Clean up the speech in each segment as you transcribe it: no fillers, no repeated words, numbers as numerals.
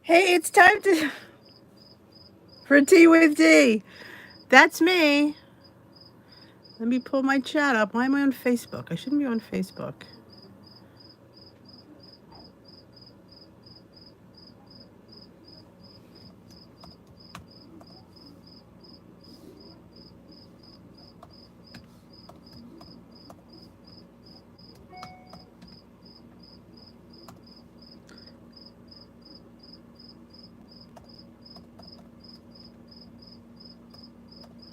Hey, it's time for tea with D. That's me. Let me pull my chat up. Why am I on Facebook? I shouldn't be on Facebook.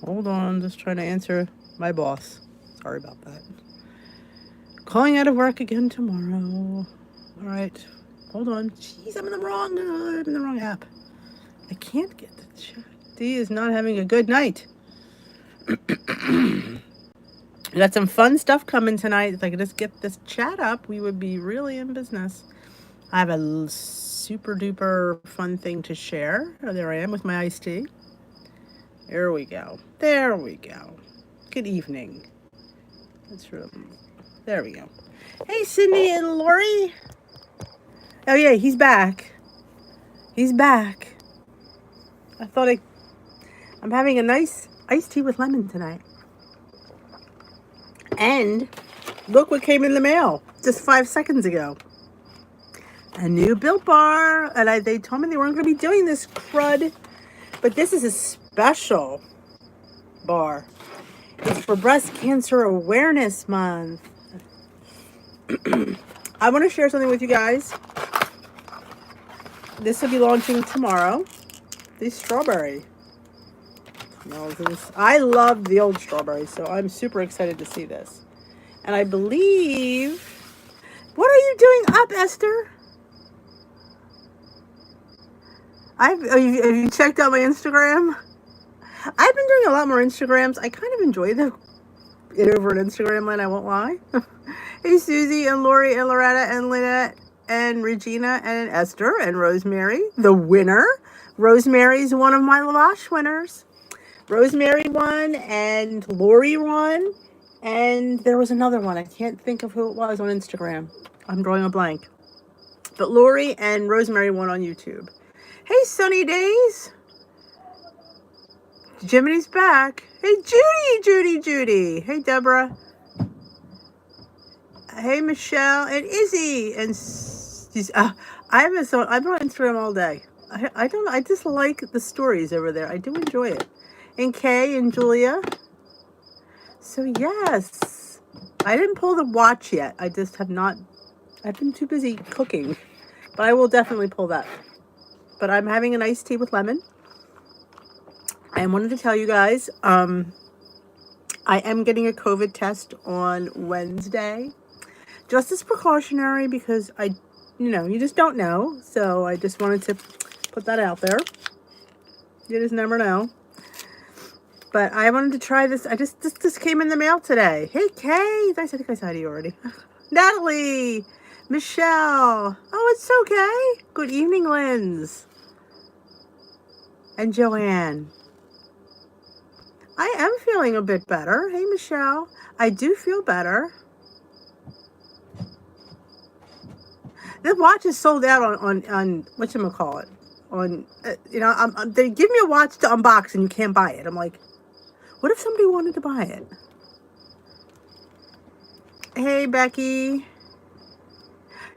Hold on, I'm just trying to answer my boss. Sorry about that. Calling out of work again tomorrow. All right. Hold on. Jeez, I'm in the wrong app. I can't get the chat. D is not having a good night. We got some fun stuff coming tonight. If I could just get this chat up, we would be really in business. I have a super duper fun thing to share. Oh, there I am with my iced tea. There we go. There we go. Good evening. There we go. Hey, Cindy and Lori. Oh yeah, he's back. He's back. I'm having a nice iced tea with lemon tonight. And look what came in the mail just 5 seconds ago. A new Built Bar. And they told me they weren't going to be doing this crud. But this is a special bar. It's for Breast Cancer Awareness Month. I want to share something with you guys. This will be launching tomorrow. The strawberry. I love the old strawberry, so I'm super excited to see this. And I believe... What are you doing up, Esther? Have you checked out my Instagram? I've been doing a lot more Instagrams. I kind of enjoy it over an Instagram line, I won't lie. Hey, Susie and Lori and Loretta and Lynette and Regina and Esther and Rosemary, the winner. Rosemary's one of my lavash winners. Rosemary won and Lori won. And there was another one. I can't think of who it was on Instagram. I'm drawing a blank. But Lori and Rosemary won on YouTube. Hey, Sunny Days. Jiminy's back. Hey, Judy. Hey, Deborah. Hey, Michelle and Izzy. And I'm on Instagram all day. I just like the stories over there. I do enjoy it. And Kay and Julia. So yes, I didn't pull the watch yet. I just have not. I've been too busy cooking, but I will definitely pull that. But I'm having an iced tea with lemon. I wanted to tell you guys, I am getting a COVID test on Wednesday. Just as precautionary because you just don't know. So I just wanted to put that out there. You just never know. But I wanted to try this. This came in the mail today. Hey, Kay. I think I said you already. Natalie. Michelle. Oh, it's okay. Good evening, Linz. And Joanne. I am feeling a bit better. Hey, Michelle. I do feel better. The watch is sold out on whatchamacallit. They give me a watch to unbox and you can't buy it. I'm like, what if somebody wanted to buy it? Hey, Becky.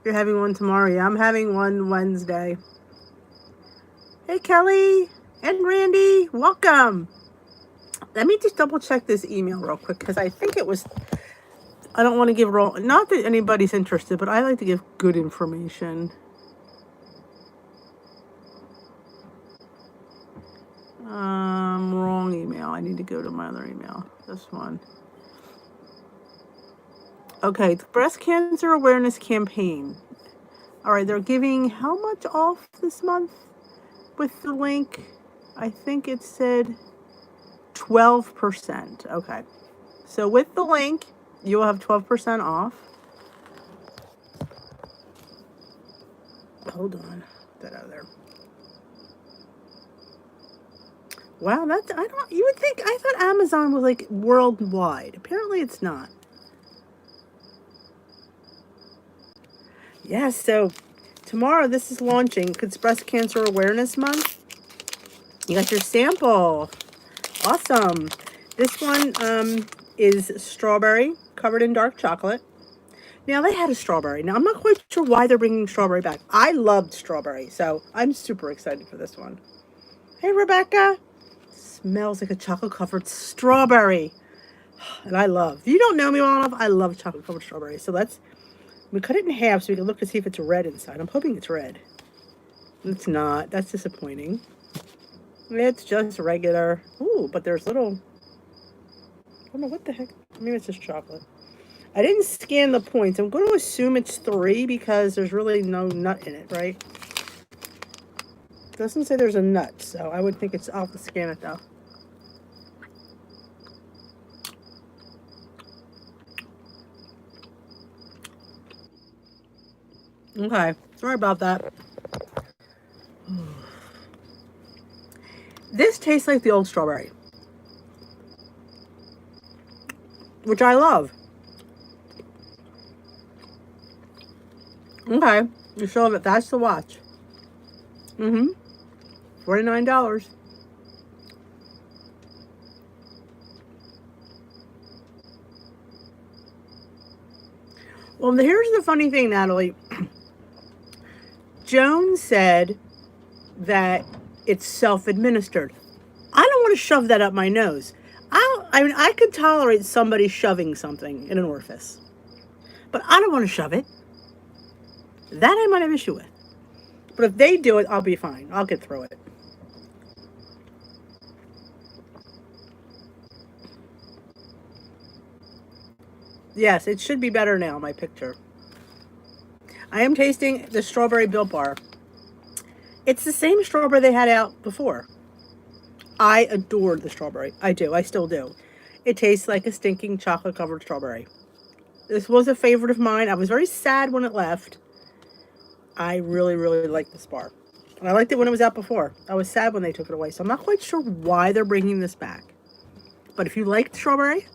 You're having one tomorrow. Yeah, I'm having one Wednesday. Hey, Kelly and Randy. Welcome. Let me just double check this email real quick because I think it was... I don't want to give wrong... Not that anybody's interested, but I like to give good information. Wrong email. I need to go to my other email. This one. Okay, the Breast Cancer Awareness Campaign. All right, they're giving how much off this month with the link? I think it said 12%. Okay. So with the link, you will have 12% off. Hold on. Put that out of there. Wow, you would think, I thought Amazon was like worldwide. Apparently it's not. Yes, so tomorrow this is launching. It's Breast Cancer Awareness Month. You got your sample. Awesome. This one is strawberry covered in dark chocolate. Now, they had a strawberry. Now, I'm not quite sure why they're bringing strawberry back. I loved strawberry, so I'm super excited for this one. Hey, Rebecca. Smells like a chocolate-covered strawberry. And I love. If you don't know me well enough, I love chocolate-covered strawberry. So we cut it in half so we can look to see if it's red inside. I'm hoping it's red. It's not. That's disappointing. It's just regular. Ooh, but there's little... I don't know what the heck. Maybe it's just chocolate. I didn't scan the points. I'm going to assume it's 3 because there's really no nut in it, right? It doesn't say there's a nut, so I would think it's... I'll have to scan it, though. Okay. Sorry about that. This tastes like the old strawberry, which I love. Okay, you show that that's the watch. $49. Well, here's the funny thing, Natalie. Joan said that it's self-administered. I don't want to shove that up my nose. I mean, I could tolerate somebody shoving something in an orifice, but I don't want to shove it. That I might have an issue with. But if they do it, I'll be fine. I'll get through it. Yes, it should be better now, my picture. I am tasting the strawberry Built Bar. It's the same strawberry they had out before. I adored the strawberry. I do. I still do. It tastes like a stinking chocolate-covered strawberry. This was a favorite of mine. I was very sad when it left. I really, really like this bar. And I liked it when it was out before. I was sad when they took it away. So I'm not quite sure why they're bringing this back. But if you like strawberry...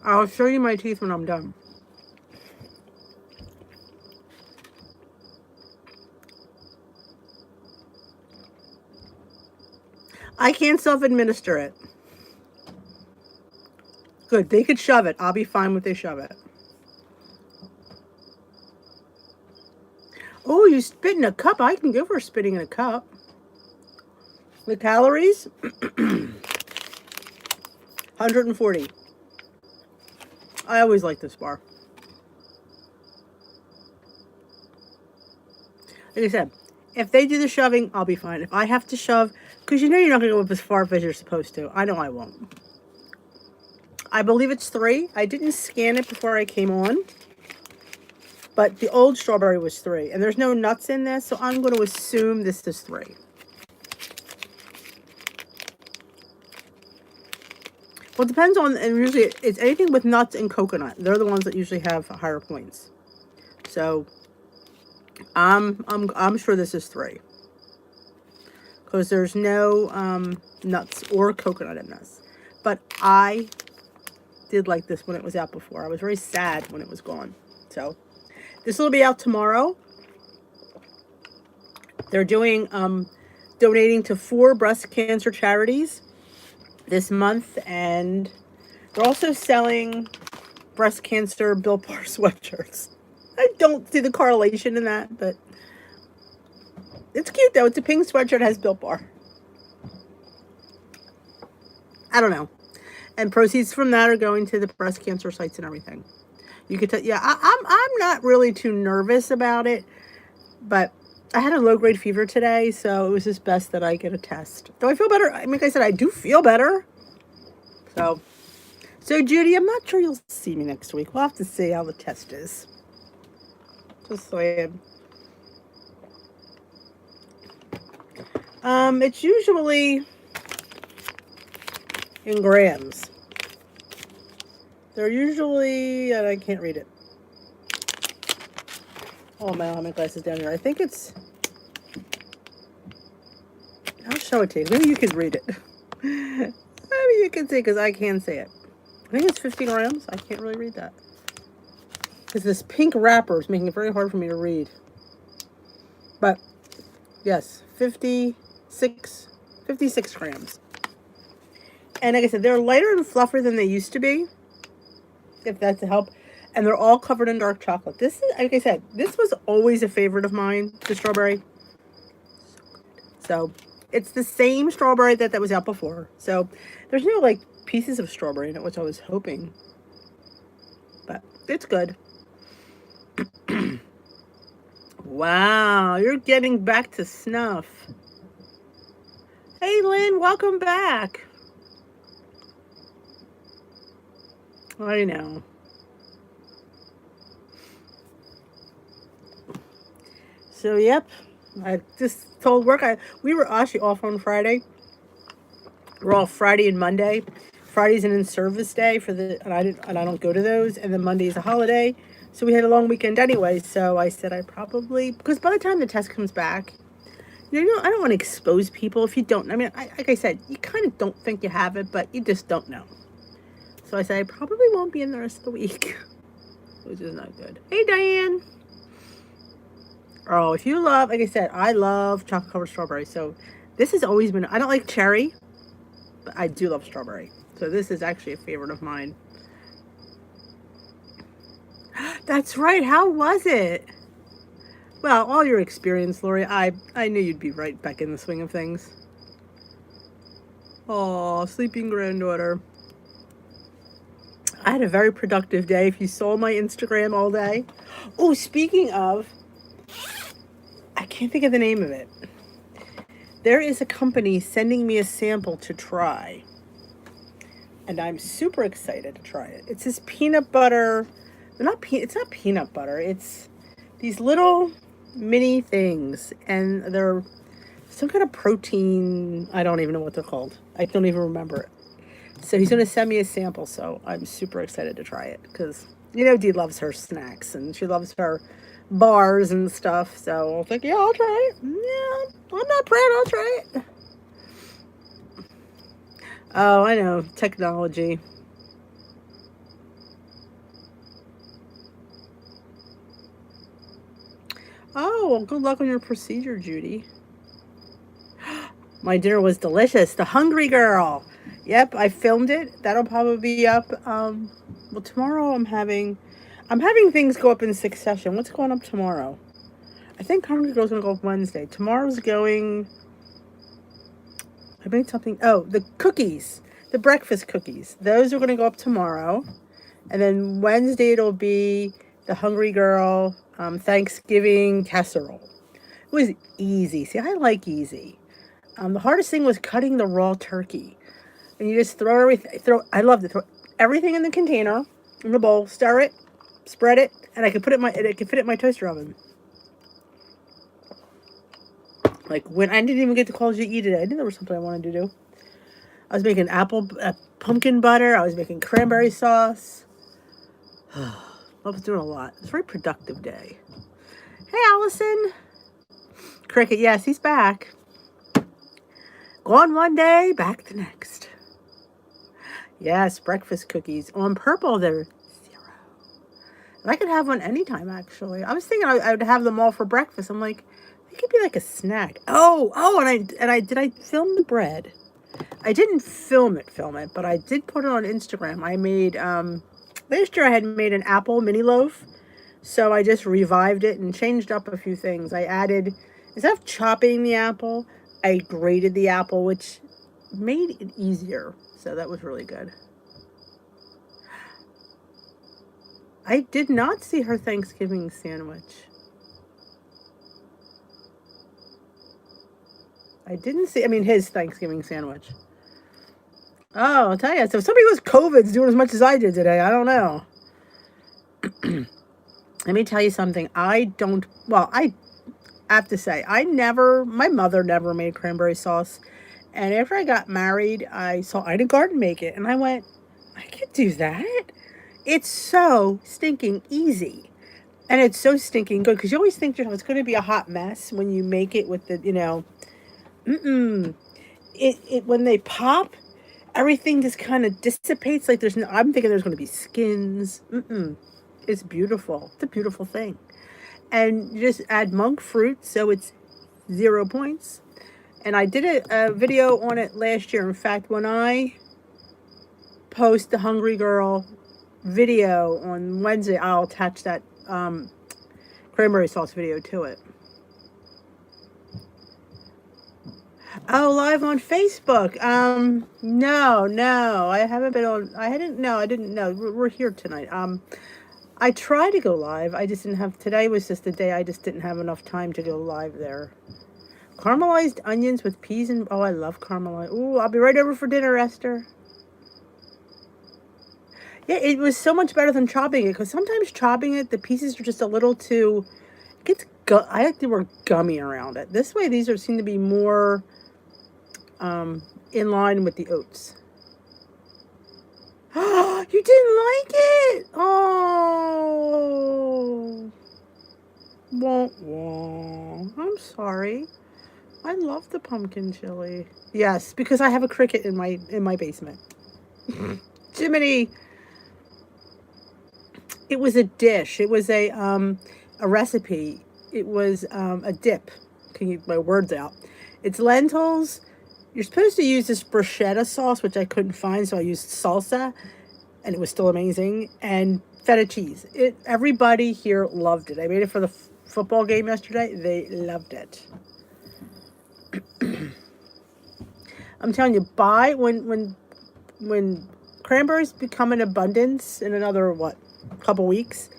I'll show you my teeth when I'm done. I can't self-administer it. Good. They could shove it. I'll be fine with they shove it. Oh, you spit in a cup. I can go for spitting in a cup. The calories? 140. I always like this bar. Like I said, if they do the shoving, I'll be fine. If I have to shove, because you know you're not going to go up as far as you're supposed to. I know I won't. I believe it's 3. I didn't scan it before I came on. But the old strawberry was 3. And there's no nuts in this, so I'm going to assume this is 3. Well, it depends on, and usually it's anything with nuts and coconut. They're the ones that usually have higher points. So I'm sure this is 3. Because there's no nuts or coconut in this. But I did like this when it was out before. I was very sad when it was gone. So this will be out tomorrow. They're doing donating to 4 breast cancer charities this month, and they're also selling breast cancer Built Bar sweatshirts. I don't see the correlation in that, but it's cute though. It's a pink sweatshirt, has Built Bar. I don't know. And proceeds from that are going to the breast cancer sites and everything. You could tell, yeah, I'm not really too nervous about it, but I had a low-grade fever today, so it was just best that I get a test. Do I feel better? I mean, like I said, I do feel better. So Judy, I'm not sure you'll see me next week. We'll have to see how the test is. Just saying. It's usually in grams. They're usually, and I can't read it. Oh man, I have my glasses down here. I think it's, I'll show it to you. Maybe you can read it. Maybe you can say because I can say it. I think it's 50 grams. I can't really read that. Because this pink wrapper is making it very hard for me to read. But yes, 56 grams. And like I said, they're lighter and fluffier than they used to be, if that's a help. And they're all covered in dark chocolate. This is, like I said, this was always a favorite of mine, the strawberry. So it's the same strawberry that was out before. So there's no like pieces of strawberry in it, which I was hoping. But it's good. Wow, you're getting back to snuff. Hey Lynn, welcome back. I know. So yep, I just told work. We were actually off on Friday. We're off Friday and Monday. Friday's an in-service day and I don't go to those. And then Monday's a holiday, so we had a long weekend anyway. So I said I probably, because by the time the test comes back, I don't want to expose people if you don't. I mean, like I said, you kind of don't think you have it, but you just don't know. So I said I probably won't be in the rest of the week, which is not good. Hey Diane. Oh, if you love, like I said, I love chocolate covered strawberry. So this has always been, I don't like cherry, but I do love strawberry. So this is actually a favorite of mine. That's right. How was it? Well, all your experience, Lori, I knew you'd be right back in the swing of things. Oh, sleeping granddaughter. I had a very productive day. If you saw my Instagram all day. Oh, speaking of, I can't think of the name of it. There is a company sending me a sample to try. And I'm super excited to try it. It's this peanut butter. It's not peanut butter. It's these little mini things. And they're some kind of protein. I don't even know what they're called. I don't even remember it. So he's going to send me a sample. So I'm super excited to try it. Because, Dee loves her snacks. And she loves her bars and stuff. So I was like, yeah, I'll try it. Yeah, I'm not proud. I'll try it. Oh, I know. Technology. Oh, well, good luck on your procedure, Judy. My dinner was delicious. The Hungry Girl. Yep, I filmed it. That'll probably be up. Well, tomorrow I'm having things go up in succession. What's going up tomorrow? I think Hungry Girl's going to go up Wednesday. Tomorrow's going... I made something. Oh, the cookies. The breakfast cookies. Those are going to go up tomorrow. And then Wednesday it'll be the Hungry Girl Thanksgiving casserole. It was easy. See, I like easy. The hardest thing was cutting the raw turkey. And you just throw everything. I love to throw everything in the container, in the bowl, stir it, spread it, and I could fit it in my toaster oven. Like when I didn't even get to call you eat it, I knew there was something I wanted to do. I was making pumpkin butter. I was making cranberry sauce. I was doing a lot. It's a very productive day. Hey, Allison. Cricket, yes, he's back. Gone one day, back the next. Yes, breakfast cookies. On purple, they're 0. And I could have one anytime, actually. I was thinking I would have them all for breakfast. I'm like, it could be like a snack. And I did I film the bread? I didn't film it, but I did put it on Instagram. I made, last year I had made an apple mini loaf. So I just revived it and changed up a few things. I added, instead of chopping the apple, I grated the apple, which made it easier. So that was really good. I did not see her Thanksgiving sandwich. His Thanksgiving sandwich. Oh, I'll tell you. So somebody with COVID's doing as much as I did today. I don't know. Let me tell you something. I have to say, my mother never made cranberry sauce. And after I got married, I saw Ida Garden make it. And I went, I could do that. It's so stinking easy. And it's so stinking good. Because you always think it's going to be a hot mess when you make it with the, it when they pop, everything just kind of dissipates. Like there's no, I'm thinking there's going to be skins. It's beautiful. It's a beautiful thing. And you just add monk fruit, so it's 0 points. And I did a video on it last year. In fact, when I post the Hungry Girl video on Wednesday, I'll attach that cranberry sauce video to it. Oh, live on Facebook. No, I haven't been on. I didn't know. We're here tonight. I tried to go live. I just didn't have. Today was just the day I just didn't have enough time to go live there. Caramelized onions with peas and oh, I love caramelized. Ooh, I'll be right over for dinner, Esther. Yeah, it was so much better than chopping it because sometimes chopping it, the pieces are just a little too. It gets. I like the word gummy around it. This way, these seem to be more in line with the oats. You didn't like it? Oh. Wah, wah. I'm sorry. I love the pumpkin chili. Yes, because I have a cricket in my basement. Jiminy. It was a dish. It was a recipe. It was a dip. Can you get my words out? It's lentils. You're supposed to use this bruschetta sauce, which I couldn't find, so I used salsa, and it was still amazing. And feta cheese. Everybody here loved it. I made it for the football game yesterday. They loved it. I'm telling you, buy when cranberries become in abundance in another couple weeks.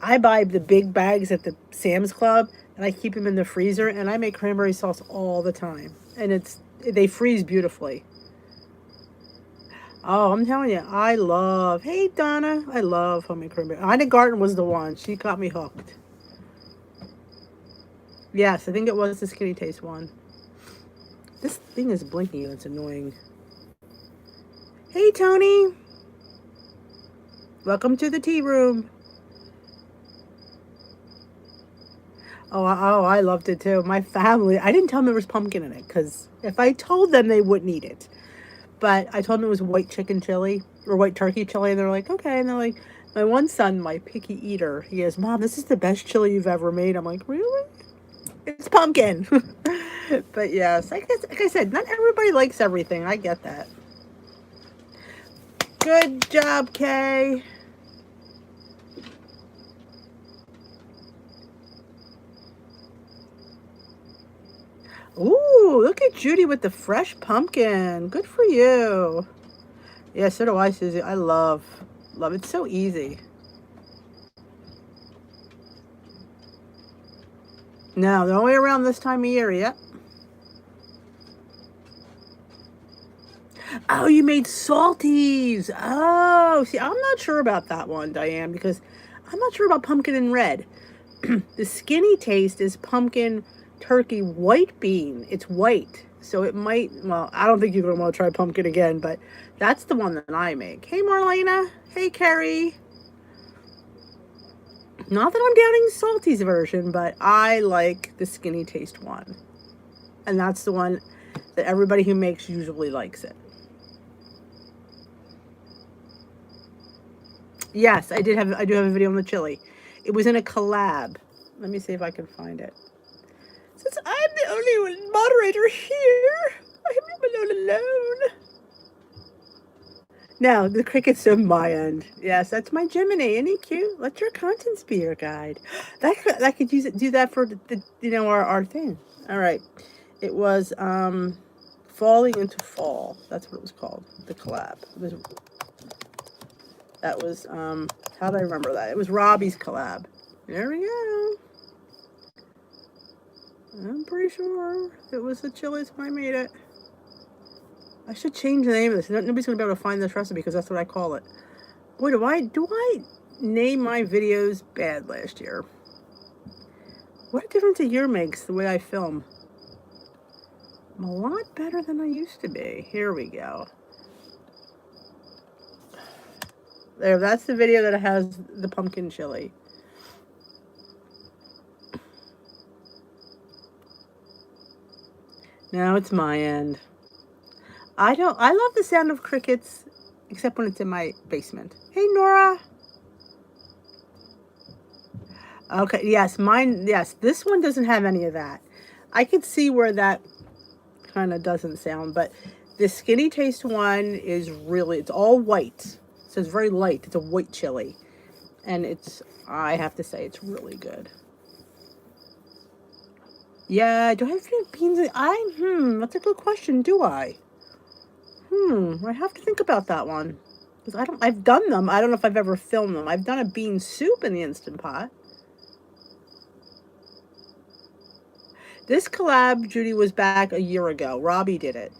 I buy the big bags at the Sam's Club and I keep them in the freezer and I make cranberry sauce all the time. And they freeze beautifully. Oh, I'm telling you, hey Donna, I love homemade cranberry. Ina Garten was the one. She got me hooked. Yes, I think it was the Skinny Taste one. This thing is blinking and it's annoying. Hey Tony. Welcome to the tea room. Oh, I loved it too. My family, I didn't tell them there was pumpkin in it because if I told them, they wouldn't eat it. But I told them it was white chicken chili or white turkey chili. And they're like, okay. And they're like, my one son, my picky eater, he goes, Mom, this is the best chili you've ever made. I'm like, really? It's pumpkin. But yes, like I said, not everybody likes everything. I get that. Good job, Kay. Ooh, look at Judy with the fresh pumpkin. Good for you. Yeah, so do I, Susie. I love it. It's so easy. No, they're only around this time of year, yep. Oh, you made salties. Oh, see, I'm not sure about that one, Diane, because I'm not sure about pumpkin and red. The Skinny Taste is pumpkin, turkey, white bean. It's white. So it might, well, I don't think you're going to want to try pumpkin again, but that's the one that I make. Hey, Marlena. Hey, Carrie. Not that I'm doubting Salty's version, but I like the Skinny Taste one. And that's the one that everybody who makes usually likes it. Yes, I do have a video on the chili. It was in a collab. Let me see if I can find it. Since I'm the only moderator here, I'm alone. No, the cricket's on my end. Yes, that's my Jiminy. Isn't he cute? Let your contents be your guide. I could do that for the our thing. All right. It was Falling into Fall. That's what it was called. The collab. That was how do I remember that? It was Robbie's collab. There we go. I'm pretty sure it was the chilies when I made it. I should change the name of this. Nobody's going to be able to find this recipe because that's what I call it. Boy, do I name my videos bad last year. What difference a year makes the way I film. I'm a lot better than I used to be. Here we go. There, that's the video that has the pumpkin chili. Now it's my end. I love the sound of crickets, except when it's in my basement. Hey, Nora. Okay, yes, mine, yes, this one doesn't have any of that. I could see where that kind of doesn't sound, but the Skinny Taste one is really, it's all white. So it's very light. It's a white chili. And I have to say, it's really good. Yeah, do I have any beans? That's a good question. Do I? I have to think about that one. Because I've done them. I don't know if I've ever filmed them. I've done a bean soup in the Instant Pot. This collab, Judy, was back a year ago. Robbie did it.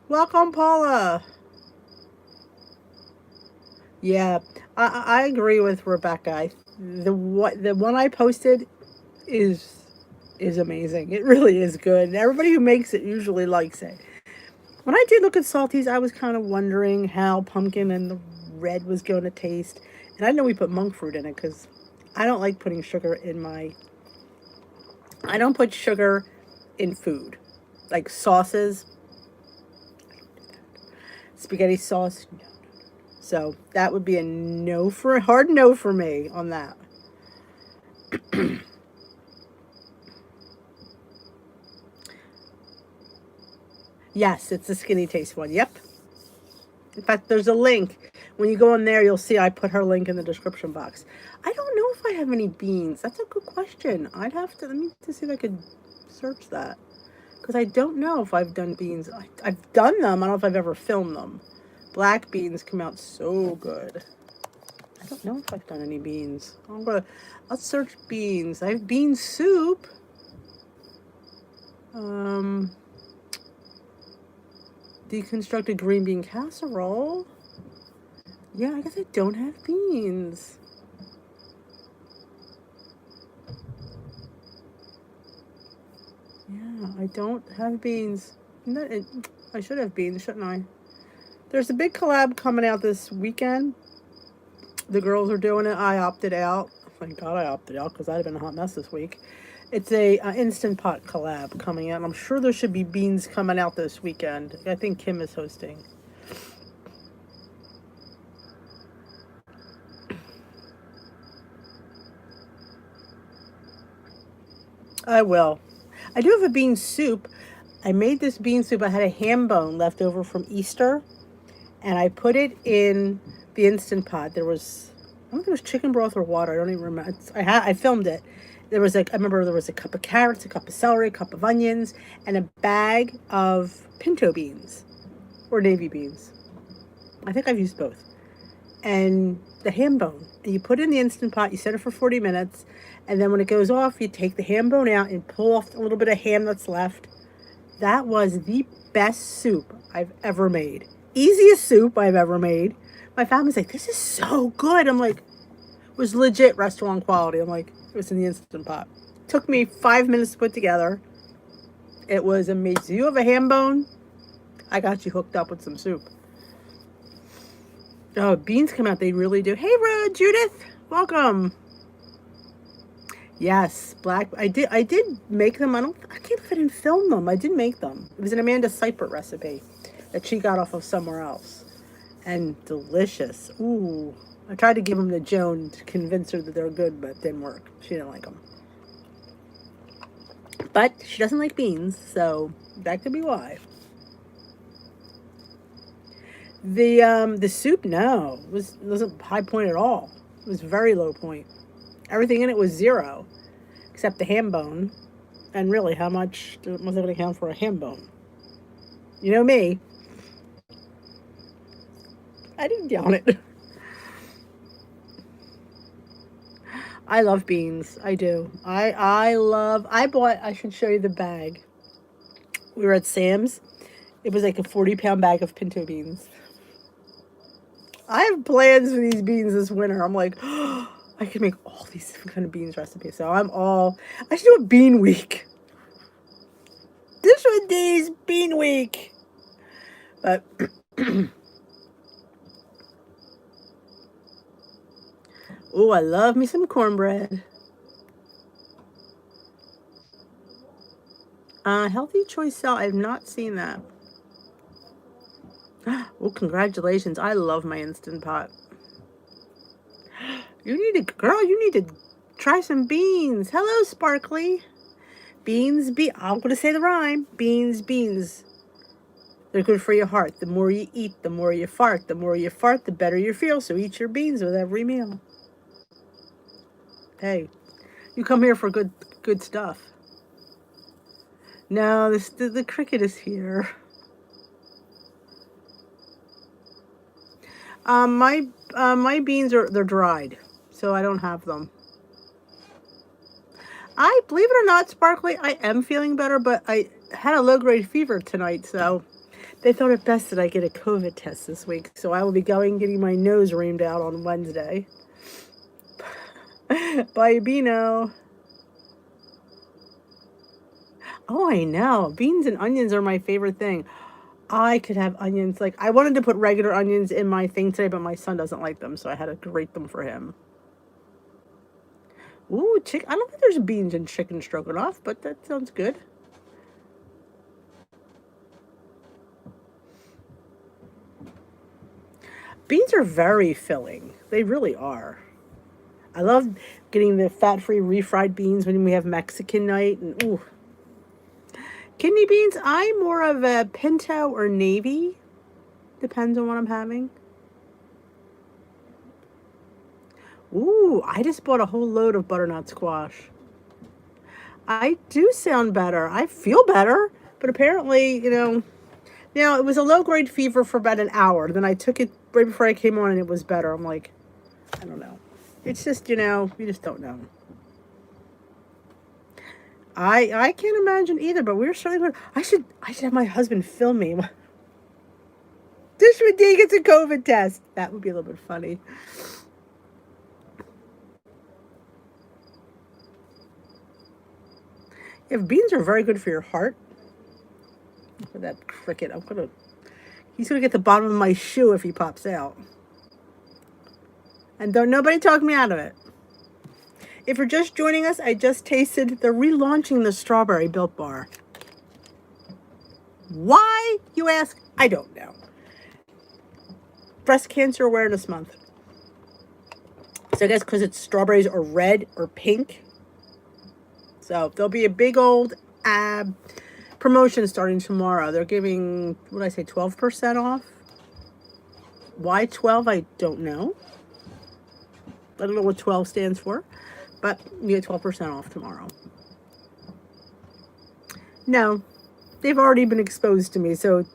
Welcome, Paula. Yeah, I agree with Rebecca. The one I posted is amazing. It really is good. And everybody who makes it usually likes it. When I did look at salties, I was kind of wondering how pumpkin and the red was going to taste. And I know we put monk fruit in it because I don't like putting sugar in my. I don't put sugar in food, like sauces, spaghetti sauce. So that would be a hard no for me on that. Yes, it's the Skinny Taste one. Yep. In fact, there's a link. When you go in there, you'll see I put her link in the description box. I don't know if I have any beans. That's a good question. I'd have to, let me to see if I could search that. Because I don't know if I've done beans. I've done them. I don't know if I've ever filmed them. Black beans come out so good. I don't know if I've done any beans. I'll search beans. I have bean soup. Deconstructed green bean casserole. Yeah, I guess I don't have beans. Yeah, I don't have beans. I should have beans, shouldn't I? There's a big collab coming out this weekend. The girls are doing it. I opted out. Thank God I opted out because I'd have been a hot mess this week. It's a Instant Pot collab coming out. I'm sure there should be beans coming out this weekend. I think Kim is hosting. I will. I do have a bean soup. I made this bean soup. I had a ham bone left over from Easter, and I put it in the Instant Pot. I don't think it was chicken broth or water. I don't even remember. I filmed it. I remember there was a cup of carrots, a cup of celery, a cup of onions, and a bag of pinto beans or navy beans. I think I've used both. And the ham bone. And you put it in the Instant Pot, you set it for 40 minutes, and then when it goes off, you take the ham bone out and pull off a little bit of ham that's left. That was the best soup I've ever made. Easiest soup I've ever made. My family's like, this is so good. I'm like, it was legit restaurant quality. I'm like, it was in the Instant Pot. Took me 5 minutes to put together. It was amazing. You have a ham bone? I got you hooked up with some soup. Oh, beans come out. They really do. Hey, Judith. Welcome. Yes, I did make them. I can't believe I didn't film them. I did make them. It was an Amanda Seipert recipe that she got off of somewhere else. And delicious. Ooh. I tried to give them to Joan to convince her that they're good, but it didn't work. She didn't like them. But she doesn't like beans, so that could be why. The soup, no, wasn't high point at all. It was very low point. Everything in it was 0, except the ham bone. And really, how much was I going to count for a ham bone? You know me. I didn't count it. I love beans. I do. I should show you the bag. We were at Sam's. It was like a 40-pound bag of pinto beans. I have plans for these beans this winter. I'm like, oh, I could make all these different kind of beans recipes. So I should do a bean week. This one is bean week. But oh, I love me some cornbread. Healthy choice salad. I have not seen that. Oh, congratulations. I love my Instant Pot. You need to, girl, you need to try some beans. Hello, Sparkly. Beans, I'm going to say the rhyme. Beans, beans. They're good for your heart. The more you eat, the more you fart. The more you fart, the better you feel. So eat your beans with every meal. Hey, you come here for good stuff. No, the cricket is here. My beans they're dried, so I don't have them. I believe it or not, Sparkly, I am feeling better, but I had a low-grade fever tonight, so they thought it best that I get a COVID test this week. So I will be getting my nose reamed out on Wednesday. Bye, Bino. Oh, I know. Beans and onions are my favorite thing. I could have onions. Like, I wanted to put regular onions in my thing today, but my son doesn't like them, so I had to grate them for him. Ooh, I don't think there's beans in chicken stroganoff, but that sounds good. Beans are very filling. They really are. I love getting the fat-free refried beans when we have Mexican night, and ooh. Kidney beans, I'm more of a pinto or navy. Depends on what I'm having. Ooh, I just bought a whole load of butternut squash. I do sound better. I feel better, but apparently, now it was a low-grade fever for about an hour. Then I took it right before I came on and it was better. I'm like, I don't know. It's just, you just don't know. I can't imagine either, but we're certainly going. I should have my husband film me. This when he gets a COVID test. That would be a little bit funny. If beans are very good for your heart, for that cricket, he's gonna get the bottom of my shoe if he pops out. And don't nobody talk me out of it. If you're just joining us, I just tasted, they're relaunching the strawberry Built Bar. Why, you ask? I don't know. Breast Cancer Awareness Month. So I guess because it's strawberries or red or pink. So there'll be a big old promotion starting tomorrow. They're giving, what did I say, 12% off? Why 12? I don't know. I don't know what 12 stands for. But you get 12% off tomorrow. No, they've already been exposed to me, so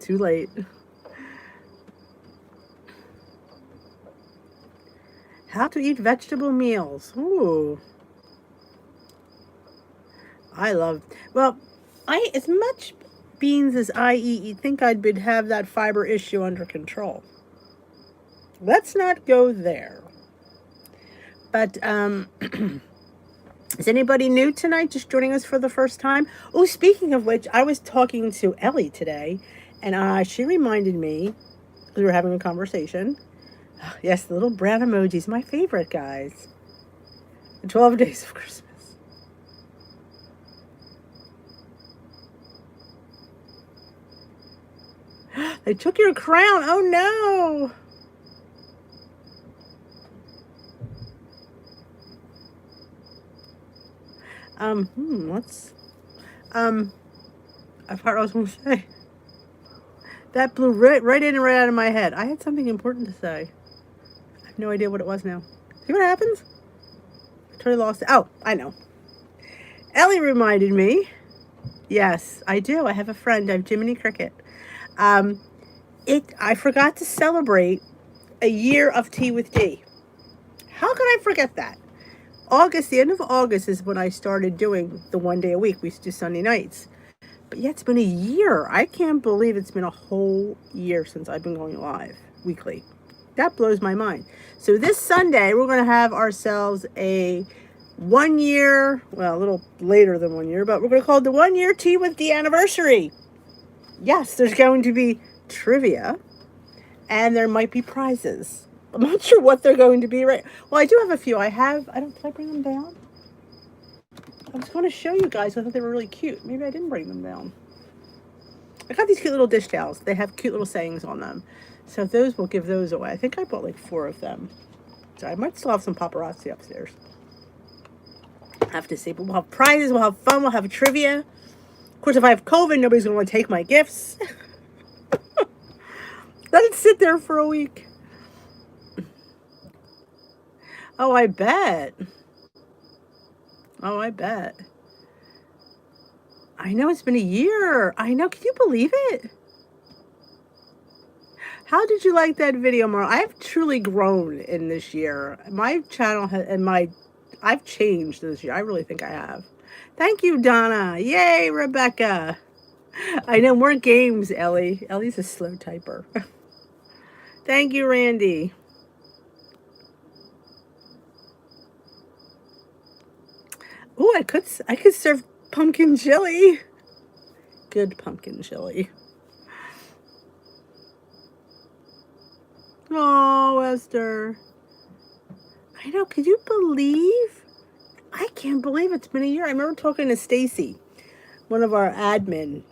too late. How to eat vegetable meals. Ooh. As much beans as I eat, you'd think I'd have that fiber issue under control. Let's not go there. But is anybody new tonight, just joining us for the first time? Oh, speaking of which, I was talking to Ellie today, and she reminded me, we were having a conversation. Yes, the little brown emoji's my favorite, guys. The 12 Days of Christmas. They took your crown. Oh, no. I forgot what I was going to say. That blew right in and right out of my head. I had something important to say. I have no idea what it was now. See what happens? I totally lost it. Oh, I know. Ellie reminded me. Yes, I do. I have a friend. I have Jiminy Cricket. I forgot to celebrate a year of Tea with D. How could I forget that? The end of August is when I started doing the 1 day a week. We used to do Sunday nights. But yeah, it's been a year. I can't believe it's been a whole year since I've been going live weekly. That blows my mind. So this Sunday, we're going to have ourselves a 1 year, well, a little later than 1 year, but we're going to call it the 1 year Tea with D anniversary. Yes, there's going to be trivia, and there might be prizes. I'm not sure what they're going to be. Right. Well, I do have a few. Did I bring them down? I was going to show you guys. I thought they were really cute. Maybe I didn't bring them down. I got these cute little dish towels. They have cute little sayings on them. So those, will give those away. I think I bought like 4 of them. So I might still have some paparazzi upstairs. Have to see. But we'll have prizes, we'll have fun, we'll have trivia. Of course, if I have COVID, nobody's going to want to take my gifts. Let it sit there for a week. Oh, I bet. Oh, I bet. I know, it's been a year. I know. Can you believe it? How did you like that video, Mar? I've truly grown in this year. My channel has, and I've changed this year. I really think I have. Thank you, Donna. Yay, Rebecca. I know, more games, Ellie. Ellie's a slow typer. Thank you, Randy. Oh, I could serve pumpkin chili. Good pumpkin chili. Oh, Esther. I know, could you believe? I can't believe it's been a year. I remember talking to Stacy, one of our admin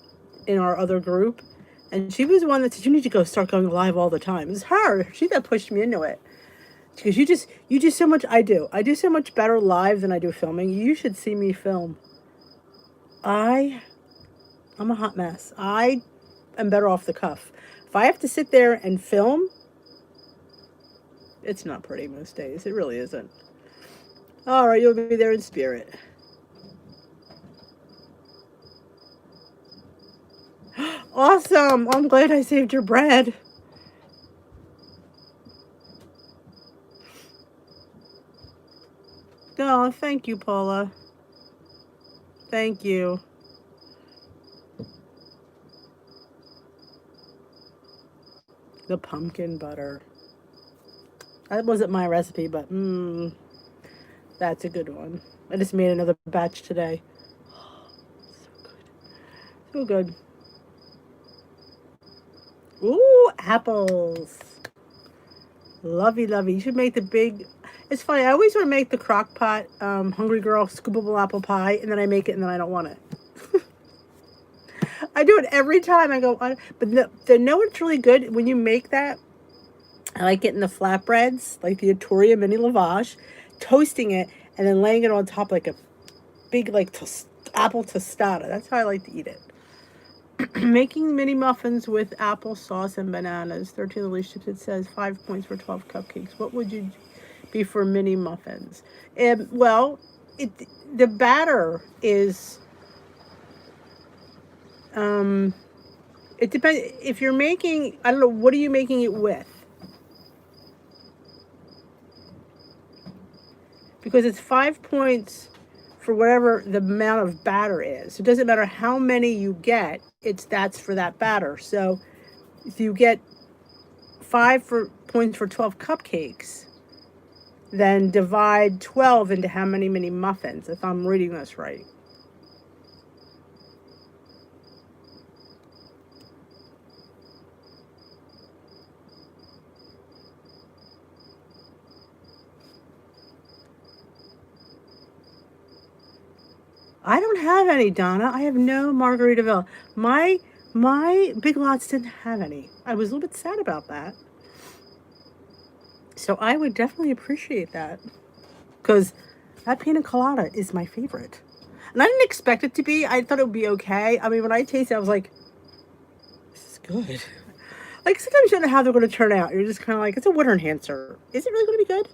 in our other group, and she was the one that said, you need to start going live all the time. It was her. She that pushed me into it. Because you do so much. I do so much better live than I do filming. You should see me film. I'm a hot mess. I am better off the cuff. If I have to sit there and film, it's not pretty most days. It really isn't. All right, you'll be there in spirit. Awesome. I'm glad I saved your bread. Oh, thank you, Paula. Thank you. The pumpkin butter. That wasn't my recipe, but that's a good one. I just made another batch today. So good. So good. Ooh, apples. Lovey, lovey. You should make the big... It's funny, I always want to make the crock pot, Hungry Girl scoopable apple pie, and then I make it and then I don't want it. I do it every time. I go, but know it's really good when you make that. I like getting the flatbreads, like the Atoria mini lavage, toasting it, and then laying it on top like a big, like, apple tostada. That's how I like to eat it. Making mini muffins with applesauce and bananas. 13 delicious. It says 5 points for 12 cupcakes. What would you be for mini muffins? Well, the batter is... it depends. If you're making... I don't know, what are you making it with? Because it's 5 points for whatever the amount of batter is. So it doesn't matter how many you get, that's for that batter. So if you get 5 points for 12 cupcakes, then divide 12 into how many mini muffins, if I'm reading this right. I don't have any, Donna. I have no Margaritaville. My Big Lots didn't have any. I was a little bit sad about that. So I would definitely appreciate that. Because that pina colada is my favorite. And I didn't expect it to be. I thought it would be okay. I mean, when I tasted it, I was like, this is good. Like, sometimes you don't know how they're going to turn out. You're just kind of like, it's a water enhancer. Is it really going to be good?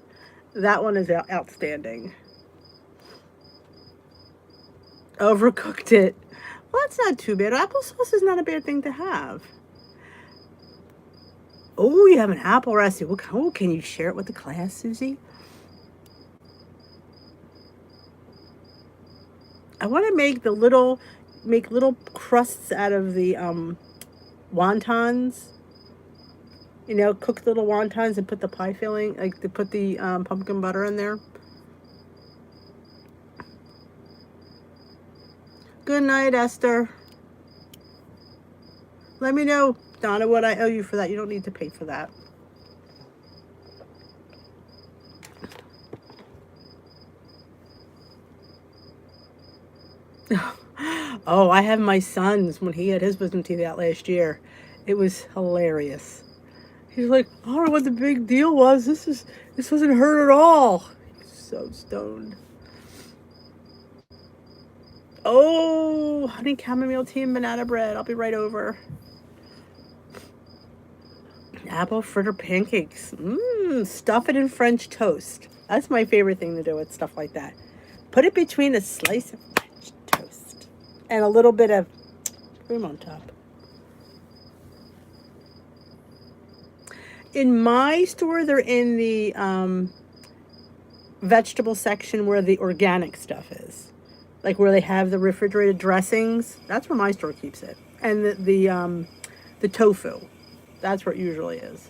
That one is outstanding. Overcooked it. Well, that's not too bad. Applesauce is not a bad thing to have. Oh, you have an apple recipe. Oh, can you share it with the class, Susie? I want to make little crusts out of the wontons. You know, cook little wontons and put the pie filling, like to put the pumpkin butter in there. Good night, Esther. Let me know, Donna, what I owe you for that. You don't need to pay for that. Oh, I have my son's when he had his wisdom teeth out last year. It was hilarious. He's like, I don't know what the big deal was. This doesn't hurt at all. He's so stoned. Oh, honey chamomile tea and banana bread. I'll be right over. Apple fritter pancakes. Stuff it in French toast. That's my favorite thing to do with stuff like that. Put it between a slice of French toast and a little bit of cream on top. In my store, they're in the vegetable section where the organic stuff is. Like where they have the refrigerated dressings. That's where my store keeps it. And the tofu. That's where it usually is.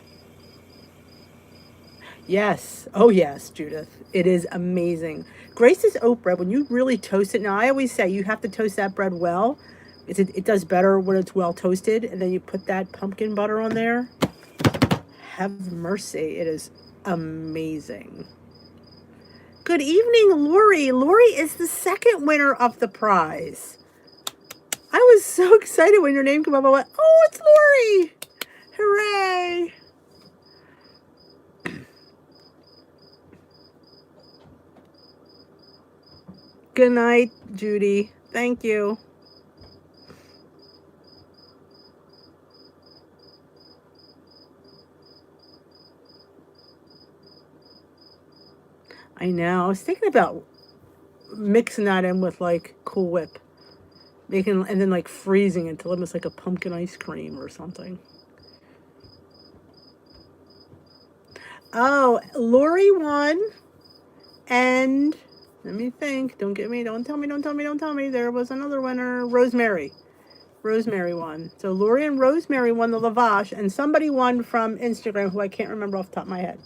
Yes. Oh, yes, Judith. It is amazing. Grace's oat bread, when you really toast it, now I always say you have to toast that bread well. It does better when it's well toasted. And then you put that pumpkin butter on there. Have mercy. It is amazing. Good evening, Lori. Lori is the second winner of the prize. I was so excited when your name came up. I went, oh, it's Lori. Hooray. Good night, Judy. Thank you. I know. I was thinking about mixing that in with like Cool Whip. And then like freezing it until it was like a pumpkin ice cream or something. Oh, Lori won. And let me think. Don't tell me. There was another winner. Rosemary won. So Lori and Rosemary won the lavash, and somebody won from Instagram who I can't remember off the top of my head.